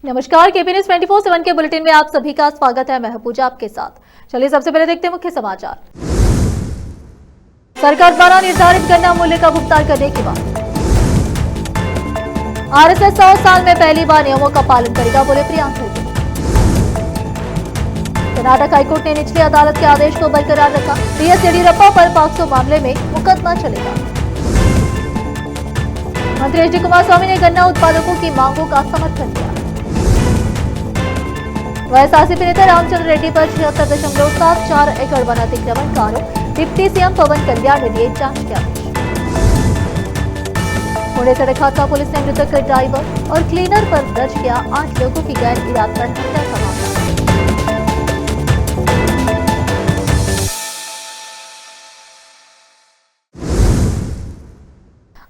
नमस्कार, KP news 24/7 के bulletin में आप सभी का स्वागत है। मैं हूं पूजा आपके साथ। चलिए सबसे पहले देखते हैं मुख्य समाचार। सरकार द्वारा निर्धारित गन्ना मूल्य का भुगतान करने की बात। आरएसएस 100 साल में पहली बार नियमों का पालन करेगा, बोले प्रियंक खड़गे। कर्नाटक हाईकोर्ट ने निचली अदालत के आदेश को बरकरार रखा। बीएस येडियुरप्पा पर पॉक्सो मामले में मुकदमा चलेगा। मंत्री एच डी कुमारस्वामी ने गन्ना उत्पादकों की मांगों का समर्थन किया। वाईएसआरसीपी नेता रामचंद्र रेड्डी पर 76.74 एकड़ वन अतिक्रमण का आरोप। डिप्टी सीएम पवन कल्याण ने दिए जांच के आदेश। पुणे सड़क हादसा, पुलिस ने मृतक ड्राइवर और क्लीनर पर दर्ज किया 8 लोगों की गैर इरादतन हत्या का मामला।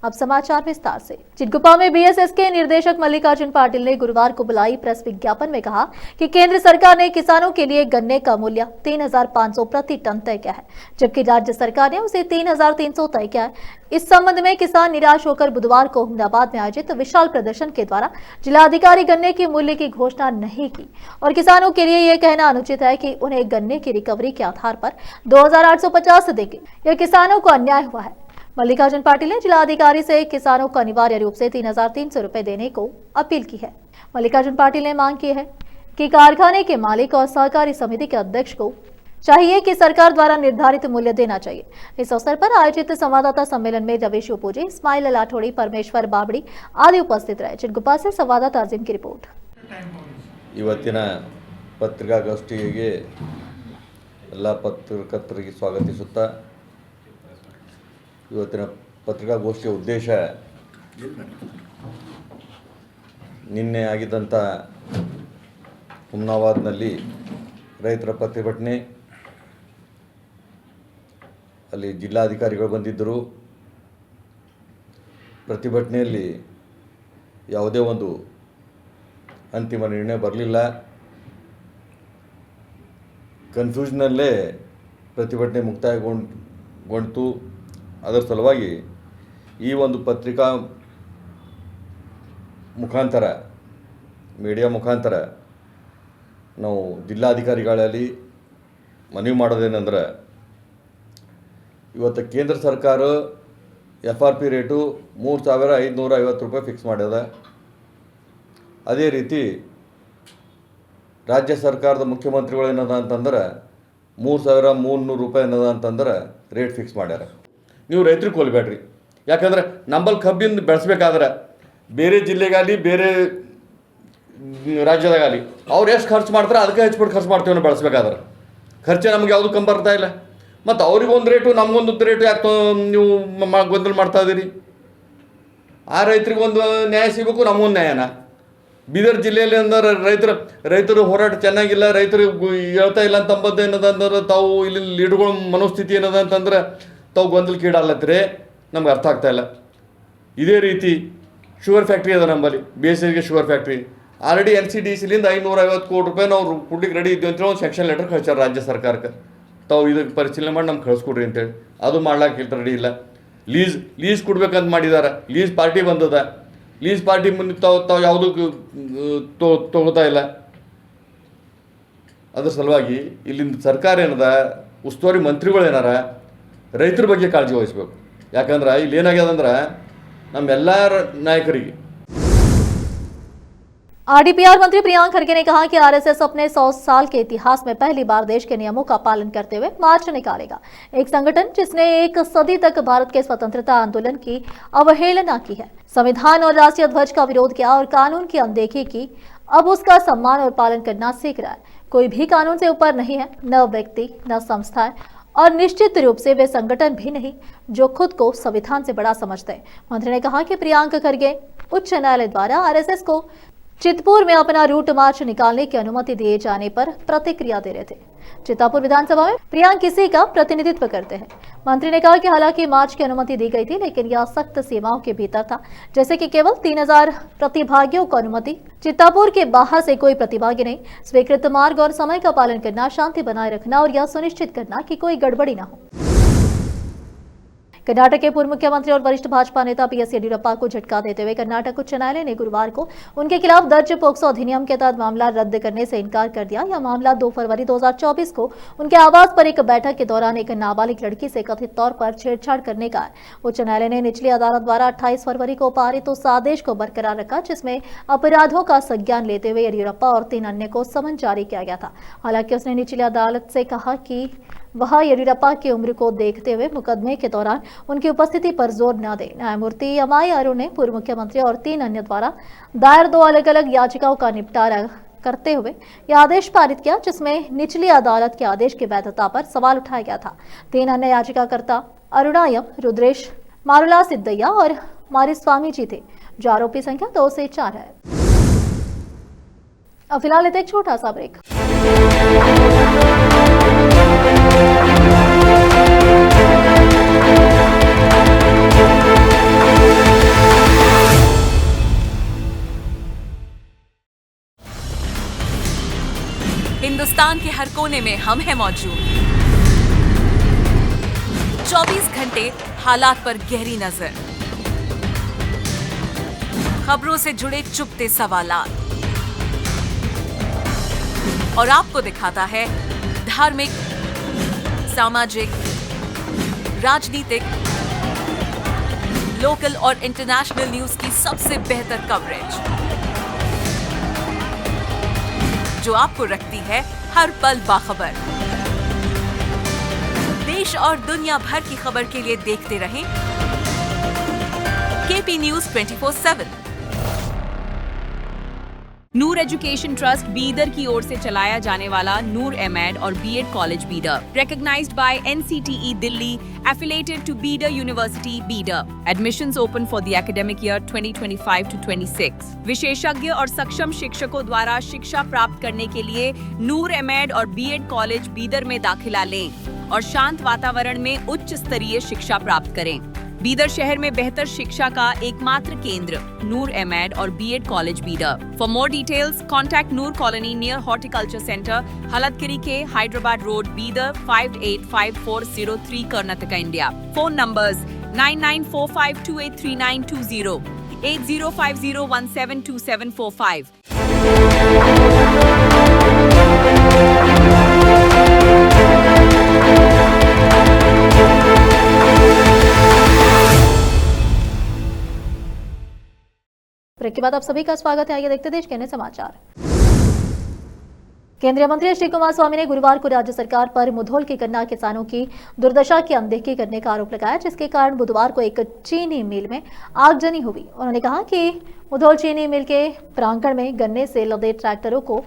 अब समाचार विस्तार से। चिटकुपा में बीएसएस के निर्देशक मल्लिकार्जुन पाटिल ने गुरुवार को बुलाई प्रेस विज्ञापन में कहा कि केंद्र सरकार ने किसानों के लिए गन्ने का मूल्य 3,500 प्रति टन तय किया है, जबकि राज्य सरकार ने उसे 3,300 तय किया है। इस संबंध में किसान निराश होकर बुधवार को अहमदाबाद में आयोजित विशाल प्रदर्शन के द्वारा जिलाधिकारी गन्ने के मूल्य की घोषणा नहीं की और किसानों के लिए यह कहना अनुचित है कि उन्हें गन्ने की रिकवरी के आधार पर 2,850 देंगे। यह किसानों को अन्याय हुआ है। मल्लिकार्जुन पाटिल ने जिलाधिकारी से किसानों को अनिवार्य रूप से 3,300 रुपए देने को अपील की है। मल्लिकार्जुन पाटिल ने मांग की है कि कारखाने के मालिक और सहकारी समिति के अध्यक्ष को चाहिए कि सरकार द्वारा निर्धारित मूल्य देना चाहिए। इस अवसर पर आयोजित संवाददाता सम्मेलन में रवि शिवपूजी, इस्माइल लाठोड़ी, परमेश्वर बाबड़ी आदि उपस्थित रहे। चिटकुपा से संवाददाता अजीम की रिपोर्ट। ಇವತ್ತಿನ ಪತ್ರಿಕಾಗೋಷ್ಠಿಗೆ ಎಲ್ಲ ಪತ್ರಕರ್ತರಿಗೆ ಸ್ವಾಗತಿಸುತ್ತಾ ಇವತ್ತಿನ ಪತ್ರಿಕಾಗೋಷ್ಠಿಯ ಉದ್ದೇಶ ನಿನ್ನೆ ಆಗಿದ್ದಂಥ ಹುಮ್ನಾಬಾದ್ನಲ್ಲಿ ರೈತರ ಪ್ರತಿಭಟನೆ, ಅಲ್ಲಿ ಜಿಲ್ಲಾಧಿಕಾರಿಗಳು ಬಂದಿದ್ದರು. ಪ್ರತಿಭಟನೆಯಲ್ಲಿ ಯಾವುದೇ ಒಂದು ಅಂತಿಮ ನಿರ್ಣಯ ಬರಲಿಲ್ಲ. ಕನ್ಫ್ಯೂಷನಲ್ಲೇ ಪ್ರತಿಭಟನೆ ಮುಕ್ತಾಯಗೊಂಡಿತು. ಅದರ ಸಲುವಾಗಿ ಈ ಒಂದು ಪತ್ರಿಕಾ ಮುಖಾಂತರ, ಮೀಡಿಯಾ ಮುಖಾಂತರ ನಾವು ಜಿಲ್ಲಾಧಿಕಾರಿಗಳಲ್ಲಿ ಮನವಿ ಮಾಡೋದೇನೆಂದ್ರೆ, ಇವತ್ತು ಕೇಂದ್ರ ಸರ್ಕಾರ FRP ರೇಟು 3,550 ರೂಪಾಯಿ ಫಿಕ್ಸ್ ಮಾಡ್ಯದ. ಅದೇ ರೀತಿ ರಾಜ್ಯ ಸರ್ಕಾರದ ಮುಖ್ಯಮಂತ್ರಿಗಳು ಏನದ ಅಂತಂದ್ರೆ 3,300 ರೂಪಾಯಿ ಏನದ ಅಂತಂದ್ರೆ ರೇಟ್ ಫಿಕ್ಸ್ ಮಾಡ್ಯಾರ. ನೀವು ರೈತರಿಗೆ ಕೊಲ್ಬೇಡ್ರಿ. ಯಾಕಂದ್ರೆ ನಂಬಲ್ಲಿ ಕಬ್ಬಿನ ಬೆಳೆಸ್ಬೇಕಾದ್ರೆ ಬೇರೆ ಜಿಲ್ಲೆಗಾಗಲಿ ಬೇರೆ ರಾಜ್ಯದಾಗಲಿ ಅವ್ರು ಎಷ್ಟು ಖರ್ಚು ಮಾಡ್ತಾರೆ ಅದಕ್ಕೆ ಹೆಚ್ಚಿಬಿಟ್ಟು ಖರ್ಚು ಮಾಡ್ತೀವಿ ನಾವು ಬೆಳೆಸ್ಬೇಕಾದ್ರೆ. ಖರ್ಚೆ ನಮ್ಗೆ ಯಾವುದು ಕಮ್ಮಿ ಬರ್ತಾ ಇಲ್ಲ. ಮತ್ತು ಅವ್ರಿಗೊಂದು ರೇಟು ನಮಗೊಂದು ರೇಟು ಯಾಕೆ ನೀವು ಗೊಂದಲ ಮಾಡ್ತಾ ಇದ್ದೀರಿ? ಆ ರೈತರಿಗೊಂದು ನ್ಯಾಯ ಸಿಗಬೇಕು, ನಮಗೊಂದು ನ್ಯಾಯನ. ಬೀದರ್ ಜಿಲ್ಲೆಯಲ್ಲಿ ಅಂದ್ರೆ ರೈತರು ಹೋರಾಟ ಚೆನ್ನಾಗಿಲ್ಲ, ರೈತರು ಹೇಳ್ತಾ ಇಲ್ಲ ಅಂತಂಬದ್ದು ಏನದ ಅಂದ್ರೆ ತಾವು ಇಲ್ಲಿ ಲೀಡ್ಗಳ ಮನೋಸ್ಥಿತಿ ಏನದ ಅಂತಂದ್ರೆ ತಾವು ಗೊಂದಲಕ್ಕೀಡಾಲತ್ತೀರಿ. ನಮ್ಗೆ ಅರ್ಥ ಆಗ್ತಾ ಇಲ್ಲ. ಇದೇ ರೀತಿ ಶುಗರ್ ಫ್ಯಾಕ್ಟ್ರಿ ಅದ ನಮ್ಮಲ್ಲಿ, BSSಗೆ ಶುಗರ್ ಫ್ಯಾಕ್ಟ್ರಿ. ಆಲ್ರೆಡಿ NCDCಲಿಂದ 550 ಕೋಟಿ ರೂಪಾಯಿ ನಾವು ಕೊಡ್ಲಿಕ್ಕೆ ರೆಡಿ ಇದ್ದೀವಿ ಅಂತೇಳಿ ಒಂದು ಸೆಕ್ಷನ್ ಲೆಟರ್ ಕಳಿಸ್ಯಾರ ರಾಜ್ಯ ಸರ್ಕಾರಕ್ಕೆ. ತಾವು ಇದಕ್ಕೆ ಪರಿಶೀಲನೆ ಮಾಡಿ ನಮ್ಗೆ ಕಳಿಸ್ಕೊಡ್ರಿ ಅಂತೇಳಿ. ಅದು ಮಾಡ್ಲಿಕ್ಕೆ ರೆಡಿ ಇಲ್ಲ. ಲೀಸ್ ಕೊಡ್ಬೇಕಂತ ಮಾಡಿದ್ದಾರೆ. ಲೀಸ್ ಪಾರ್ಟಿ ಬಂದದ. ಲೀಸ್ ಪಾರ್ಟಿ ಮುಂದೆ ತಾವು ಯಾವುದೂ ತಗೋತಾ ಇಲ್ಲ. ಅದ್ರ ಸಲುವಾಗಿ ಇಲ್ಲಿಂದ ಸರ್ಕಾರ ಏನದ, ಉಸ್ತುವಾರಿ ಮಂತ್ರಿಗಳು ಏನಾರ ರೈತರ ಬಗ್ಗೆ ಕಾಳಜಿ ವಹಿಸ್ಬೇಕು. ಯಾಕಂದ್ರೆ ಇಲ್ಲಿ ಏನಾಗ್ಯದಂದ್ರೆ ನಮ್ಮೆಲ್ಲ ನಾಯಕರಿಗೆ आरडीपीआर मंत्री प्रियंक खड़गे ने कहा कि आरएसएस अपने 100 साल के इतिहास में पहली बार देश के नियमों का पालन करते हुए मार्च निकालेगा। एक संगठन जिसने एक सदी तक भारत के स्वतंत्रता आंदोलन की अवहेलना की है, संविधान और राष्ट्रीय ध्वज का विरोध किया और कानून की अनदेखी की, अब उसका सम्मान और पालन करना सीख रहा है। कोई भी कानून से ऊपर नहीं है, न व्यक्ति न संस्थाएं, और निश्चित रूप से वे संगठन भी नहीं जो खुद को संविधान से बड़ा समझते हैं। मंत्री ने कहा कि प्रियंक खड़गे उच्च न्यायालय द्वारा आरएसएस को चितपुर में अपना रूट मार्च निकालने की अनुमति दिए जाने पर प्रतिक्रिया दे रहे थे। चितापुर विधानसभा में प्रियंक किसी का प्रतिनिधित्व करते हैं। मंत्री ने कहा कि हालांकि मार्च की अनुमति दी गई थी, लेकिन यह सख्त सीमाओं के भीतर था, जैसे कि केवल 3,000 प्रतिभागियों को अनुमति, चितापुर के बाहर से कोई प्रतिभागी नहीं, स्वीकृत मार्ग और समय का पालन करना, शांति बनाए रखना और यह सुनिश्चित करना कि कोई गड़बड़ी न हो। कर्नाटक के पूर्व मुख्यमंत्री और वरिष्ठ भाजपा नेता बीएस येडियुरप्पा को झटका देते हुए कर्नाटक उच्च न्यायालय ने गुरुवार को उनके खिलाफ दर्ज पोक्सो अधिनियम के तहत मामला रद्द करने से इनकार कर दिया। यह मामला 2 फरवरी 2024 को उनके आवास पर एक बैठक के दौरान एक नाबालिग लड़की से कथित तौर पर छेड़छाड़ करने का है। उच्च न्यायालय ने निचली अदालत द्वारा 28 फरवरी को पारित उस आदेश को बरकरार रखा जिसमें अपराधों का संज्ञान लेते हुए येडियुरप्पा और 3 अन्य को समन जारी किया गया था। हालांकि उसने निचली अदालत से कहा कि वह येडियुरप्पा की उम्र को देखते हुए मुकदमे के दौरान उनकी उपस्थिति पर जोर न दे। न्यायमूर्ति एमआई अरुण ने पूर्व मुख्यमंत्री और 3 अन्य द्वारा दायर 2 अलग अलग याचिकाओं का निपटारा करते हुए यह आदेश पारित किया जिसमें निचली अदालत के आदेश की वैधता पर सवाल उठाया गया था। 3 अन्य याचिकाकर्ता अरुणायम, रुद्रेश, मारुला सिद्धय्या और मारिस्वामी जी थे, जो आरोपी संख्या 2 से 4 है। अब फिलहाल लेते एक छोटा सा ब्रेक। हिंदुस्तान के हर कोने में हम हैं मौजूद। 24 घंटे हालात पर गहरी नजर, खबरों से जुड़े चुपते सवालात और आपको दिखाता है धार्मिक, सामाजिक, राजनीतिक, लोकल और इंटरनेशनल न्यूज की सबसे बेहतर कवरेज जो आपको रखती है हर पल बाखबर। देश और दुनिया भर की खबर के लिए देखते रहें KP news 24/7। Noor education trust Bidar की ओर से चलाया जाने वाला नूर एमएड और BEd college Bidar, recognized by NCTE Delhi, affiliated to Bidar University, Bidar. Admissions open for the academic year 2025 to 26. विशेषज्ञ और सक्षम शिक्षकों द्वारा शिक्षा प्राप्त करने के लिए नूर एमएड और बीएड कॉलेज बीदर में दाखिला लें और शांत वातावरण में उच्च स्तरीय शिक्षा प्राप्त करें। बीदर शहर में बेहतर शिक्षा का एकमात्र केंद्र नूर एमएड और BEd college Bidar. For more details contact Noor colony near horticulture centre, Halatgiri के Hyderabad road, Bidar 585403 Karnataka, India. Phone numbers 9945283920, 8050172745। Break के बाद आप सभी का स्वागत है। आइए देखते देश के अन्य समाचार। केंद्रीय मंत्री श्री कुमार स्वामी ने गुरुवार को राज्य सरकार पर मुधोल के गन्ना किसानों की दुर्दशा की अनदेखी करने का आरोप लगाया, जिसके कारण बुधवार को एक चीनी मिल में आगजनी हुई। उन्होंने कहा कि मुधोल चीनी मिल के प्रांगण में गन्ने से लदे ट्रैक्टरों को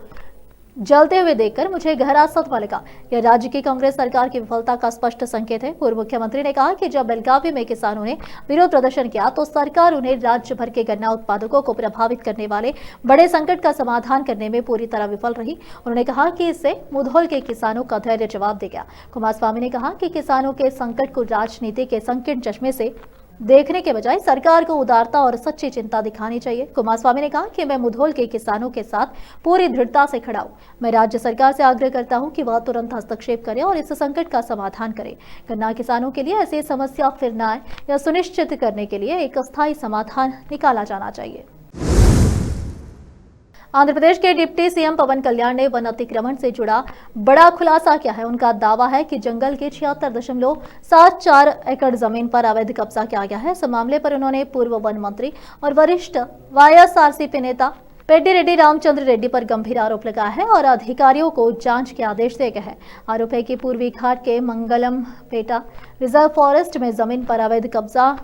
जलते हुए देखकर मुझे गहरा सदमा लगा। यह राज्य की कांग्रेस सरकार की विफलता का स्पष्ट संकेत है। पूर्व मुख्यमंत्री ने कहा कि जब बेलगावी में किसानों ने विरोध प्रदर्शन किया तो सरकार उन्हें राज्य भर के गन्ना उत्पादकों को प्रभावित करने वाले बड़े संकट का समाधान करने में पूरी तरह विफल रही। उन्होंने कहा कि इससे मुधोल के किसानों का धैर्य जवाब दे गया। कुमारस्वामी ने कहा कि किसानों के संकट को राजनीति के संकीर्ण चश्मे से देखने के बजाय सरकार को उदारता और सच्ची चिंता दिखानी चाहिए। कुमारस्वामी ने कहा कि मैं मुधोल के किसानों के साथ पूरी दृढ़ता से खड़ा हूं। मैं राज्य सरकार से आग्रह करता हूं कि वह तुरंत हस्तक्षेप करे और इस संकट का समाधान करे। गन्ना किसानों के लिए ऐसी समस्या फिर न आए, यह सुनिश्चित करने के लिए एक अस्थायी समाधान निकाला जाना चाहिए। आंध्र प्रदेश के डिप्टी सीएम पवन कल्याण ने वन अतिक्रमण से जुड़ा बड़ा खुलासा किया है। उनका दावा है कि जंगल के 76.74 एकड़ जमीन पर अवैध कब्जा किया गया है। इस मामले पर उन्होंने पूर्व वन मंत्री और वरिष्ठ वाईएसआरसीपी नेता पेड्डी रेड्डी रामचंद्र रेड्डी पर गंभीर आरोप लगाया है और अधिकारियों को जांच के आदेश दिए गए हैं। आरोप है कि पूर्वी घाट के मंगलम पेटा रिजर्व फॉरेस्ट में जमीन पर अवैध कब्जा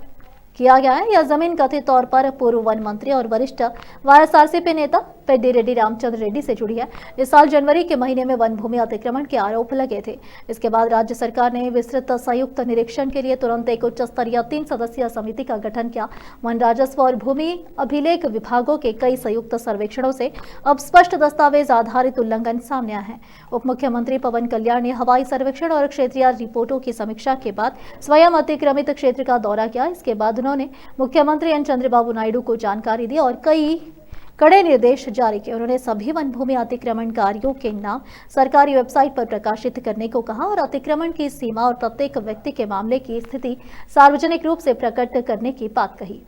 किया गया है। यह जमीन कथित तौर पर पूर्व वन मंत्री और वरिष्ठ वाईएसआरसीपी नेता पेड्डी रेड्डी रामचंद्र रेड्डी से जुड़ी है। इस साल जनवरी के महीने में वन भूमि अतिक्रमण के आरोप लगे थे। इसके बाद राज्य सरकार ने विस्तृत संयुक्त निरीक्षण के लिए तुरंत एक उच्च स्तरीय 3 सदस्यीय समिति का गठन किया। वन, राजस्व और भूमि अभिलेख विभागों के कई संयुक्त सर्वेक्षणों से अब स्पष्ट दस्तावेज आधारित उल्लंघन सामने आए हैं। उप मुख्यमंत्री पवन कल्याण ने हवाई सर्वेक्षण और क्षेत्रीय रिपोर्टों की समीक्षा के बाद स्वयं अतिक्रमित क्षेत्र का दौरा किया। इसके बाद उन्होंने मुख्यमंत्री एन चंद्रबाबू नायडू को जानकारी दी और कई कड़े निर्देश जारी किए। उन्होंने सभी वन भूमि अतिक्रमणकारियों के नाम सरकारी वेबसाइट पर प्रकाशित करने को कहा और अतिक्रमण की सीमा और प्रत्येक व्यक्ति के मामले की स्थिति सार्वजनिक रूप से प्रकट करने की बात कही।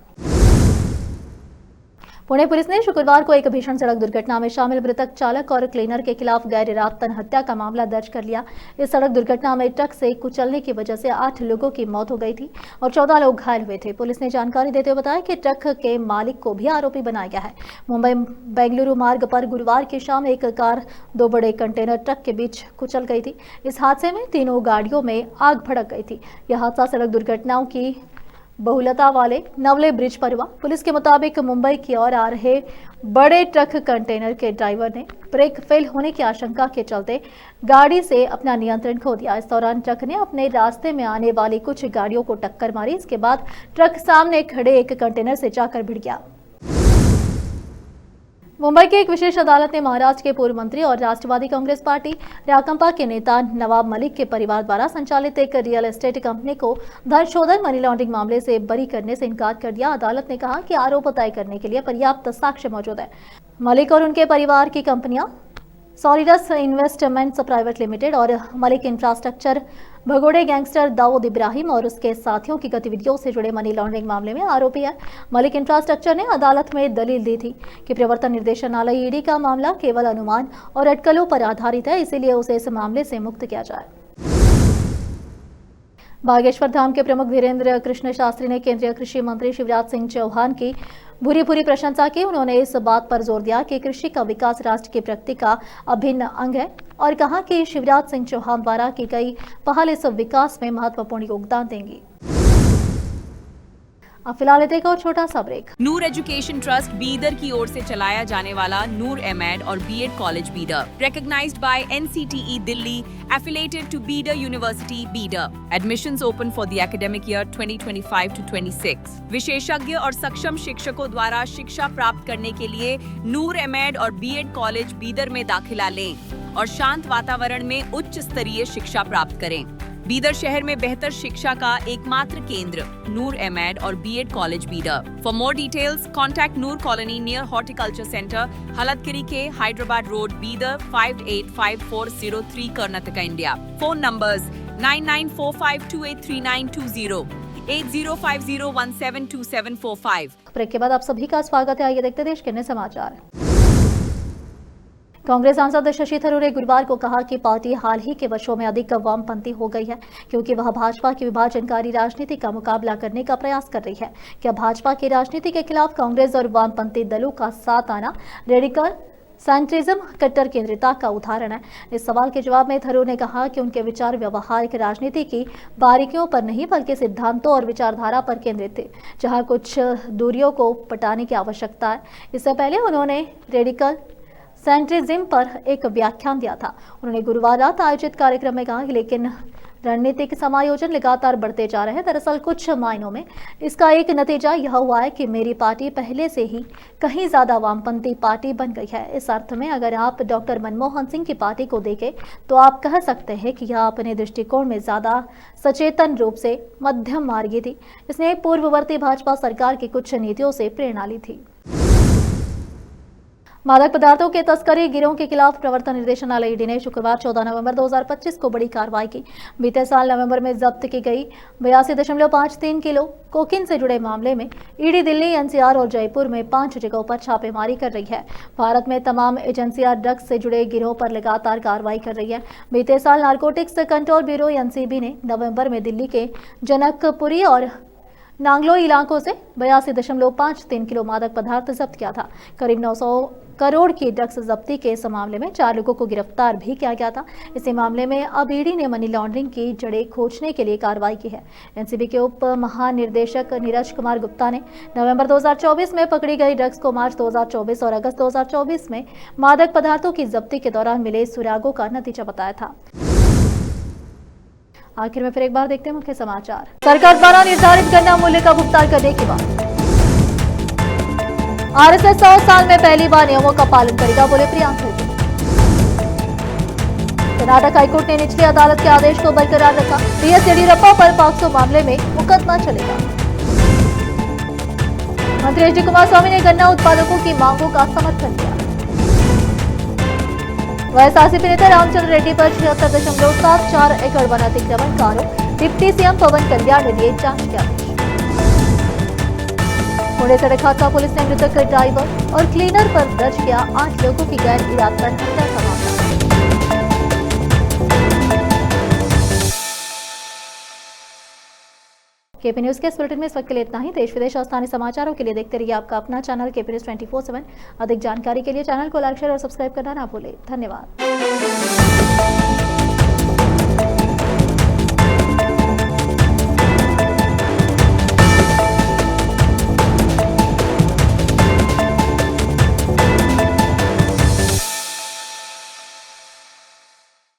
पुणे पुलिस ने शुक्रवार को एक भीषण सड़क दुर्घटना में शामिल मृतक चालक और क्लीनर के खिलाफ गैर इरादतन हत्या का मामला दर्ज कर लिया। इस सड़क दुर्घटना में ट्रक से कुचलने की वजह से 8 लोगों की मौत हो गई थी और 14 लोग घायल हुए थे। पुलिस ने जानकारी देते हुए बताया कि ट्रक के मालिक को भी आरोपी बनाया गया है। मुंबई बेंगलुरु मार्ग पर गुरुवार की शाम एक कार 2 बड़े कंटेनर ट्रक के बीच कुचल गई थी। इस हादसे में तीनों गाड़ियों में आग भड़क गई थी। यह हादसा सड़क दुर्घटनाओं की बहुलता वाले नवले ब्रिज पर हुआ। पुलिस के मुताबिक मुंबई की ओर आ रहे बड़े ट्रक कंटेनर के ड्राइवर ने ब्रेक फेल होने की आशंका के चलते गाड़ी से अपना नियंत्रण खो दिया। इस दौरान ट्रक ने अपने रास्ते में आने वाली कुछ गाड़ियों को टक्कर मारी। इसके बाद ट्रक सामने खड़े एक कंटेनर से जाकर भिड़ गया। मुंबई की एक विशेष अदालत ने महाराष्ट्र के पूर्व मंत्री और राष्ट्रवादी कांग्रेस पार्टी राकांपा के नेता नवाब मलिक के परिवार द्वारा संचालित एक रियल एस्टेट कंपनी को धन शोधन मनी लॉन्ड्रिंग मामले से बरी करने से इनकार कर दिया। अदालत ने कहा कि आरोप तय करने के लिए पर्याप्त साक्ष्य मौजूद है। मलिक और उनके परिवार की कंपनियां सॉलिडस इन्वेस्टमेंट्स प्राइवेट लिमिटेड और मलिक इंफ्रास्ट्रक्चर भगोड़े गैंगस्टर दाऊद इब्राहिम और उसके साथियों की गतिविधियों से जुड़े मनी लॉन्ड्रिंग मामले में आरोपी है। मलिक इंफ्रास्ट्रक्चर ने अदालत में दलील दी थी कि प्रवर्तन निर्देशालय ईडी का मामला केवल अनुमान और अटकलों पर आधारित है, इसीलिए उसे इस मामले से मुक्त किया जाए। बागेश्वर धाम के प्रमुख धीरेन्द्र कृष्ण शास्त्री ने केंद्रीय कृषि मंत्री शिवराज सिंह चौहान की भूरी प्रशंसा की। उन्होंने इस बात पर जोर दिया कि कृषि का विकास राष्ट्र की प्रगति का अभिन्न अंग है और कहा कि शिवराज सिंह चौहान द्वारा की गई पहल इस विकास में महत्वपूर्ण योगदान देंगी। अब फिलहाल एक और छोटा सा break. Noor education trust Bidar की ओर से चलाया जाने वाला नूर एमएड और BEd college Bidar, recognized by NCTE Delhi, affiliated to Bidar University Bidar. Admissions open for the academic year 2025 to 26. विशेषज्ञ और सक्षम शिक्षकों द्वारा शिक्षा प्राप्त करने के लिए नूर एमएड और बीएड कॉलेज बीदर में दाखिला लें और शांत वातावरण में उच्च स्तरीय शिक्षा प्राप्त करें। बीदर शहर में बेहतर शिक्षा का एकमात्र केंद्र नूर एमएड और BEd college Bidar. For more details contact Noor colony near horticulture centre, Halatgiri के Hyderabad road, Bidar 585403 Karnataka, India. Phone numbers 9945283920, 8050172745। Break के बाद आप सभी का स्वागत है। आइए देखते हैं देश के अन्य समाचार। कांग्रेस सांसद शशि थरूर ने गुरुवार को कहा कि पार्टी हाल ही के वर्षों में अधिक वामपंथी हो गई है क्योंकि वह भाजपा की विभाजनकारी राजनीति का मुकाबला करने का प्रयास कर रही है। क्या भाजपा की राजनीति के खिलाफ कांग्रेस और वामपंथी दलों का साथ आना रेडिकल सेंट्रिज्म, कट्टर केंद्रिता का उदाहरण है? इस सवाल के जवाब में थरूर ने कहा कि उनके विचार व्यवहारिक राजनीति की बारीकियों पर नहीं बल्कि सिद्धांतों और विचारधारा पर केंद्रित थे, जहां कुछ दूरियों को पटाने की आवश्यकता है। इससे पहले उन्होंने रेडिकल सेंट्रिज्म पर एक व्याख्यान दिया था। उन्होंने गुरुवार रात आयोजित कार्यक्रम में कहा कि लेकिन रणनीतिक समायोजन लगातार बढ़ते जा रहे हैं। दरअसल कुछ मायनों में इसका एक नतीजा यह हुआ है कि मेरी पार्टी पहले से ही कहीं ज्यादा वामपंथी पार्टी बन गई है। इस अर्थ में अगर आप डॉक्टर मनमोहन सिंह की पार्टी को देखें तो आप कह सकते हैं कि यह अपने दृष्टिकोण में ज्यादा सचेतन रूप से मध्यम मार्गी थी। इसने पूर्ववर्ती भाजपा सरकार की कुछ नीतियों से प्रेरणा ली थी। मादक पदार्थों के तस्करी गिरोह के खिलाफ प्रवर्तन निर्देशालय ईडी ने शुक्रवार 14 नवंबर 2025 को बड़ी कार्रवाई की। बीते साल नवंबर में जब्त की गई 82.53 किलो कोकीन से जुड़े मामले में ईडी दिल्ली, एनसीआर और जयपुर में 5 जगहों पर छापेमारी कर रही है। भारत में तमाम एजेंसियां ड्रग्स से जुड़े गिरोह पर लगातार कार्रवाई कर रही है। बीते साल नारकोटिक्स कंट्रोल ब्यूरो एनसीबी ने नवंबर में दिल्ली के जनकपुरी और नांगलो इलाकों से 82.53 किलो मादक पदार्थ जब्त किया था। करीब 900 करोड़ की ड्रग्स जब्ती के इस मामले में 4 लोगों को गिरफ्तार भी किया गया था। इसी मामले में अब ईडी ने मनी लॉन्ड्रिंग की जड़ें खोजने के लिए कार्रवाई की है। एनसीबी के उप महानिर्देशक नीरज कुमार गुप्ता ने नवंबर 2024 में पकड़ी गई ड्रग्स को मार्च 2024 और अगस्त 2024 में मादक पदार्थों की जब्ती के दौरान मिले सुरागों का नतीजा बताया था। आखिर में फिर एक बार देखते हैं मुख्य समाचार। सरकार द्वारा निर्धारित गन्ना मूल्य का भुगतान करने की बात। आरएसएस 100 साल में पहली बार नियमों का पालन करेगा, बोले प्रियांक खड़गे। कर्नाटक हाईकोर्ट ने निचली अदालत के आदेश को बरकरार रखा। बीएस येडियुरप्पा पर 500 मामले में मुकदमा चलेगा। मंत्री एच डी कुमारस्वामी ने गन्ना उत्पादकों की मांगों का समर्थन किया। वाईएसआरसीपी नेता रामचंद्र रेड्डी पर 76.74 एकड़ वन अतिक्रमण का आरोप, डिप्टी सीएम पवन कल्याण ने दिए जांच के आदेश। पुणे सड़क हादसा, पुलिस ने मृतक ड्राइवर और क्लीनर पर दर्ज किया 8 लोगों की गैर इरादतन हत्या का मामला। केपी न्यूज के इस बुलेटिन में इस वक्त के लिए इतना ही। देश विदेश और स्थानीय समाचारों के लिए देखते रहिए आपका अपना चैनल केपी न्यूज 24/7। अधिक जानकारी के लिए चैनल को लाइक, शेयर और सब्सक्राइब करना ना भूलें। धन्यवाद।